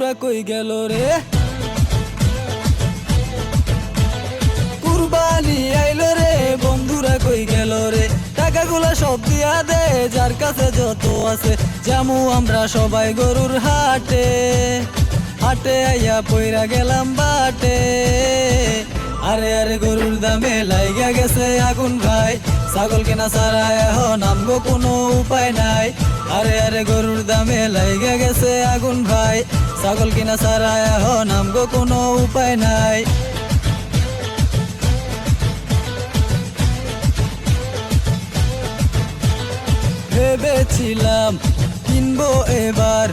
বন্ধুরা কই গেল রে? কুরবানি আইলো রে, বন্ধুরা কই গেল রে? টাকাগুলা সব দিয়া দে, যার কাছে যত আছে। জামু আমরা সবাই গরুর হাটে, হাটে আইয়া পইরা গেলাম বাটে। আরে আরে গরুর দামে লাইগা গেছে আগুন ভাই, ছাগল কেনা ছাড়া এখন আমগো কোনো উপায় নাই। আরে আরে গরুর দামে লাইগা গেছে আগুন ভাই, ছাগল কেনা ছাড়া এখন আমগো কোনো উপায় নাই। ভেবেছিলাম কিনবো এবার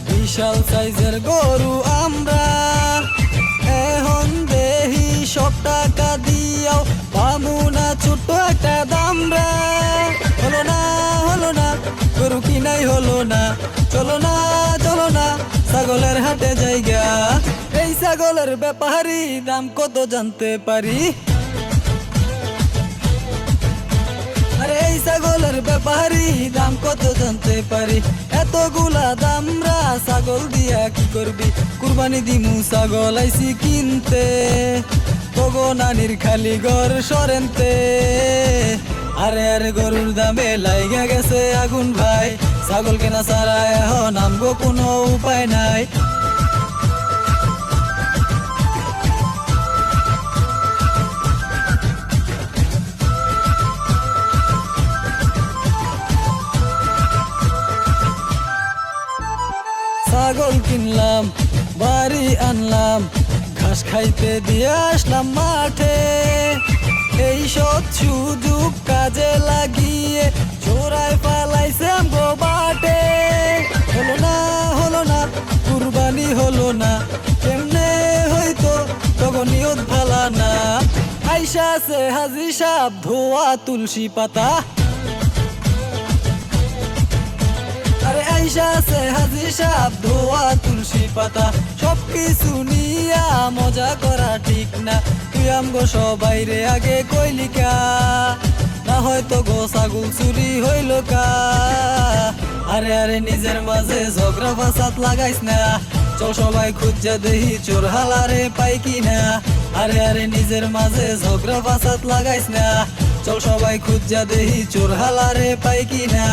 বিশাল সাইজের গরু আমরা, এখন দেহি সব টাকা দিয়াও পামু না ছোট্ট একটা দামরা। হলো না হলো না, গরু কিনাই হলো না। চলো না চলো না, ছাগলের হাটে জায়গা। এই ছাগলের ব্যাপারী দাম কত জানতে পারি? আরে এই ছাগলের ব্যাপারী দাম কত জানতে পারি? এতগুলা দামরা ছাগল দিয়া কি করবি? কুরবানি দিমু ছাগল আইছি কিনতে, তগো নানির খালি ঘর সরেনতে। আরে আরে গরুর দামে লাইগা গেছে আগুন ভাই, ছাগল কেনা ছাড়া এখন আমগো কোনো উপায় নাই। ছাগল কিনলাম, বাড়ি আনলাম, ঘাস খাইতে দিয়ে আসলাম মাঠে। এই সব সুযোগ কাজে লাগিয়ে চোরাই পালাইছে আমগো বাটে। হলো না হলো না, কুরবানি হলো না, কেমনে হইতো তখন নিয়ত ভালা না। আইসা আছে হাজি সাহেব ধোয়া তুলসী পাতা, আরে আইসা আছে হাজি সাহেব ধোয়া তুলসী পাতা। সবকিছু নিয়া মজা করা ঠিক না, তুই আমগো সবাই রে আগে কইলিকা, না হয়তো গো ছাগল চুরি হইল কা। আরে আরে নিজের মাঝে ঝগড়া ফাসাদ লাগাইস না, চল সবাই খুঁজা দেহি চোর হালারে পাই কিনা। আরে আরে নিজের মাঝে ঝগড়া ফাসাদ লাগাইস না, চল সবাই খুঁজা দেহি চোর হালারে পাই কিনা।